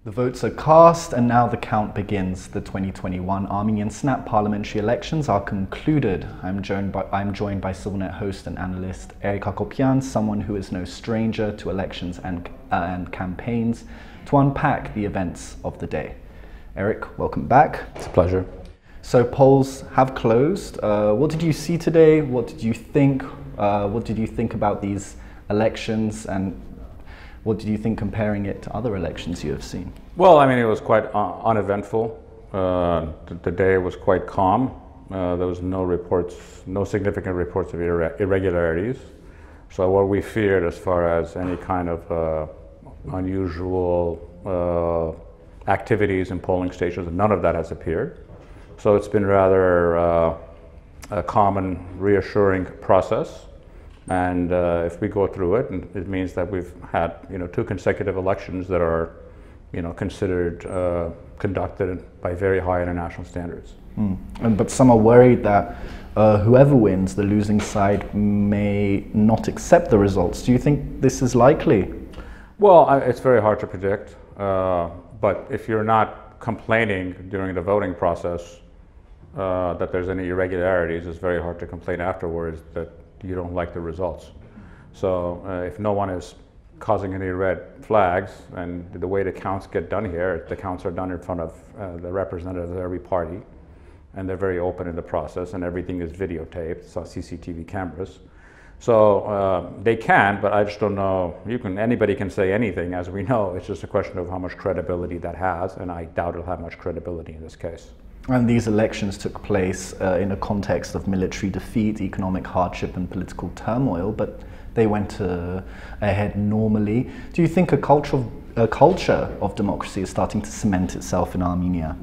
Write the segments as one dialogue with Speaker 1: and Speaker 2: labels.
Speaker 1: The votes are cast and now the count begins. The 2021 Armenian snap parliamentary elections are concluded. I'm joined by CivilNet host and analyst Eric Hacopian, someone who is no stranger to elections and campaigns, to unpack the events of the day. Eric, welcome back.
Speaker 2: It's a pleasure.
Speaker 1: So polls have closed. What did you see today? What did you think? What did you think about these elections, and what did you think comparing it to other elections you have seen?
Speaker 2: Well, I mean, it was quite uneventful. The day was quite calm. There was no significant reports of irregularities. So what we feared as far as any kind of unusual activities in polling stations, none of that has appeared. So it's been rather a calm and reassuring process. And if we go through it, it means that we've had, two consecutive elections that are, considered conducted by very high international standards.
Speaker 1: But some are worried that whoever wins, the losing side, may not accept the results. Do you think this is likely?
Speaker 2: Well, it's very hard to predict. But if you're not complaining during the voting process that there's any irregularities, it's very hard to complain afterwards that you don't like the results. So if no one is causing any red flags, and the way the counts get done here, the counts are done in front of the representatives of every party, and they're very open in the process, and everything is videotaped, so CCTV cameras. So they can, but I just don't know. Anybody can say anything, as we know. It's just a question of how much credibility that has, and I doubt it'll have much credibility in this case.
Speaker 1: And these elections took place in a context of military defeat, economic hardship and political turmoil, but they went ahead normally. Do you think a culture of democracy is starting to cement itself in Armenia?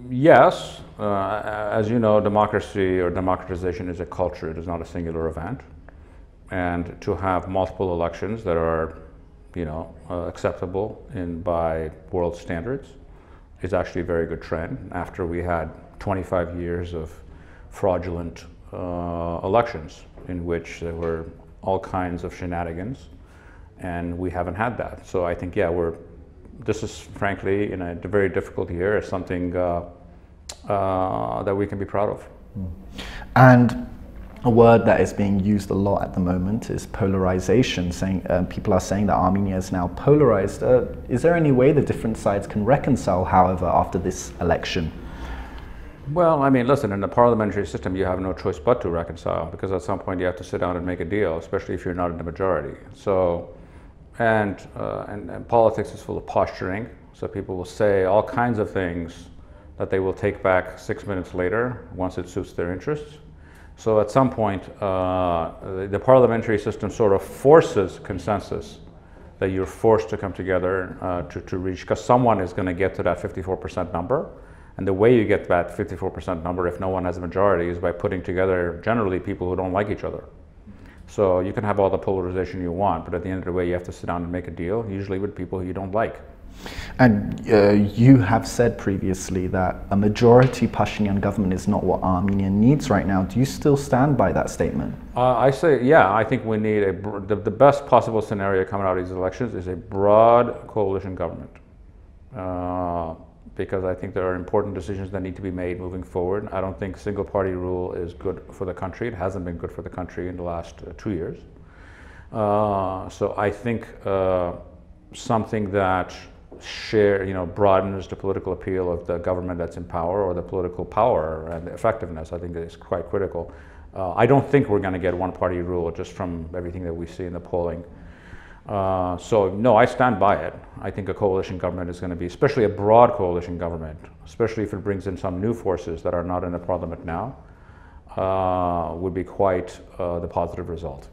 Speaker 2: Yes. As you know, democracy or democratization is a culture. It is not a singular event. And to have multiple elections that are, acceptable by world standards is actually a very good trend after we had 25 years of fraudulent elections in which there were all kinds of shenanigans, and we haven't had that. So I think, this is frankly, in a very difficult year, is something that we can be proud of.
Speaker 1: And a word that is being used a lot at the moment is polarization. People are saying that Armenia is now polarized. Is there any way the different sides can reconcile, however, after this election?
Speaker 2: Well, I mean, listen, in the parliamentary system, you have no choice but to reconcile, because at some point you have to sit down and make a deal, especially if you're not in the majority. So, and politics is full of posturing. So people will say all kinds of things that they will take back 6 minutes later once it suits their interests. So at some point, the parliamentary system sort of forces consensus that you're forced to come together to reach, because someone is going to get to that 54% number. And the way you get that 54% number, if no one has a majority, is by putting together generally people who don't like each other. So you can have all the polarization you want, but at the end of the day, you have to sit down and make a deal, usually with people who you don't like.
Speaker 1: And you have said previously that a majority Pashinyan government is not what Armenia needs right now. Do you still stand by that statement?
Speaker 2: I say, yeah, I think we need the best possible scenario coming out of these elections is a broad coalition government. Because I think there are important decisions that need to be made moving forward. I don't think single party rule is good for the country. It hasn't been good for the country in the last 2 years. So I think something that broadens the political appeal of the government that's in power, or the political power and effectiveness, I think is quite critical. I don't think we're going to get one party rule just from everything that we see in the polling. So no, I stand by it. I think a coalition government is going to be, especially a broad coalition government, especially if it brings in some new forces that are not in the parliament now, would be quite the positive result.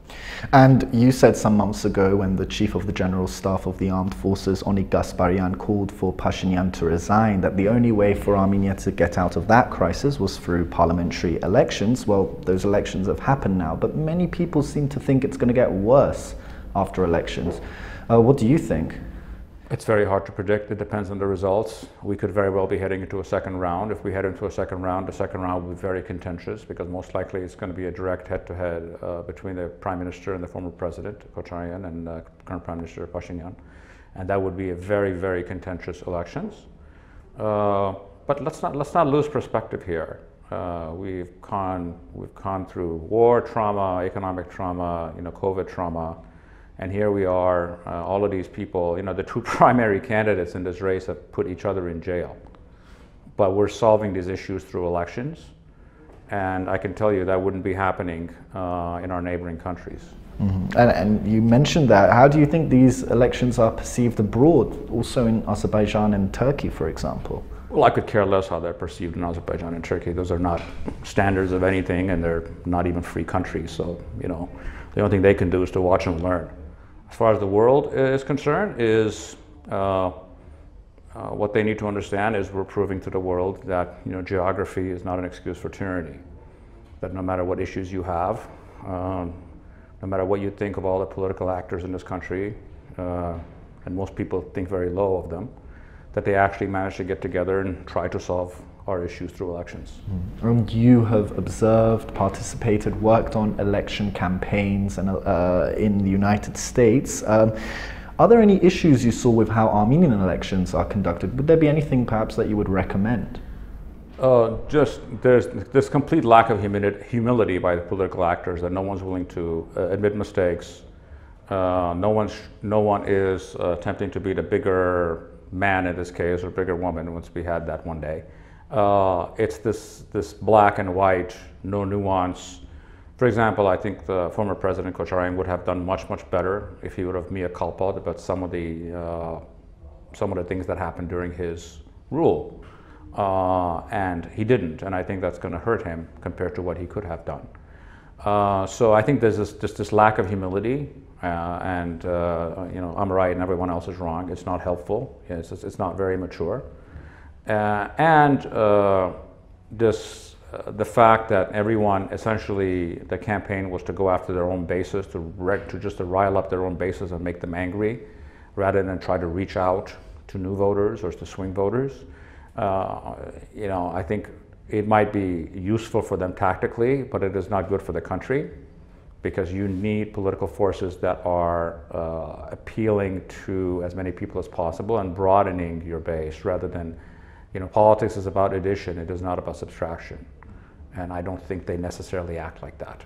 Speaker 1: And you said some months ago, when the Chief of the General Staff of the Armed Forces, Onik Gasparian, called for Pashinyan to resign, that the only way for Armenia to get out of that crisis was through parliamentary elections. Well, those elections have happened now, but many people seem to think it's going to get worse after elections. What do you think?
Speaker 2: It's very hard to predict. It depends on the results. We could very well be heading into a second round. If we head into a second round, the second round will be very contentious, because most likely it's going to be a direct head-to-head between the Prime Minister and the former President, Kocharyan, and current Prime Minister Pashinyan. and that would be a very, very contentious elections. But let's not lose perspective here. We've gone through war trauma, economic trauma, COVID trauma, and here we are. All of these people, the two primary candidates in this race have put each other in jail. But we're solving these issues through elections, and I can tell you that wouldn't be happening in our neighboring countries.
Speaker 1: Mm-hmm. And you mentioned that. How do you think these elections are perceived abroad, also in Azerbaijan and Turkey, for example?
Speaker 2: Well, I could care less how they're perceived in Azerbaijan and Turkey. Those are not standards of anything, and they're not even free countries. So, the only thing they can do is to watch and learn. As far as the world is concerned, what they need to understand is we're proving to the world that geography is not an excuse for tyranny. That no matter what issues you have, no matter what you think of all the political actors in this country, and most people think very low of them, that they actually manage to get together and try to solve our issues through elections.
Speaker 1: You have observed, participated, worked on election campaigns and in the United States. Are there any issues you saw with how Armenian elections are conducted? Would there be anything perhaps that you would recommend?
Speaker 2: Just there's this complete lack of humility by the political actors, that no one's willing to admit mistakes. No one is attempting to be the bigger man in this case, or bigger woman, once we had that one day. It's this black and white, no nuance. For example, I think the former President Kocharian would have done much better if he would have mea culpa about some of the things that happened during his rule, and he didn't, and I think that's going to hurt him compared to what he could have done. So I think there's this lack of humility, and I'm right and everyone else is wrong. It's not helpful. It's not very mature, and the fact that everyone, essentially the campaign was to go after their own bases, to rile up their own bases and make them angry, rather than try to reach out to new voters or to swing voters. I think it might be useful for them tactically, but it is not good for the country, because you need political forces that are appealing to as many people as possible and broadening your base, rather than, politics is about addition, it is not about subtraction. And I don't think they necessarily act like that.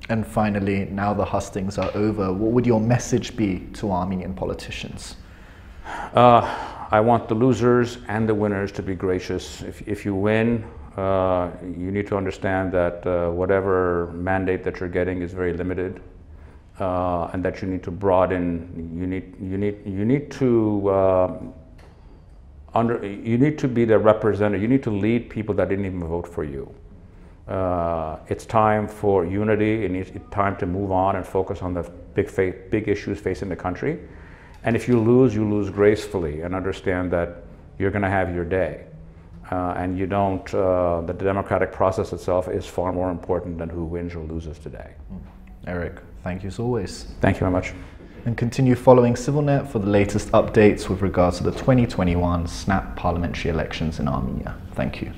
Speaker 1: And finally, now the hustings are over, what would your message be to Armenian politicians?
Speaker 2: I want the losers and the winners to be gracious. If you win, you need to understand that whatever mandate that you're getting is very limited, and that you need to broaden. You need to be the representative. You need to lead people that didn't even vote for you. It's time for unity. It's time to move on and focus on the big issues facing the country. And if you lose gracefully, and understand that you're going to have your day. And you don't, the democratic process itself is far more important than who wins or loses today.
Speaker 1: Eric, thank you as always.
Speaker 2: Thank you very much.
Speaker 1: And continue following CivilNet for the latest updates with regards to the 2021 snap parliamentary elections in Armenia. Thank you.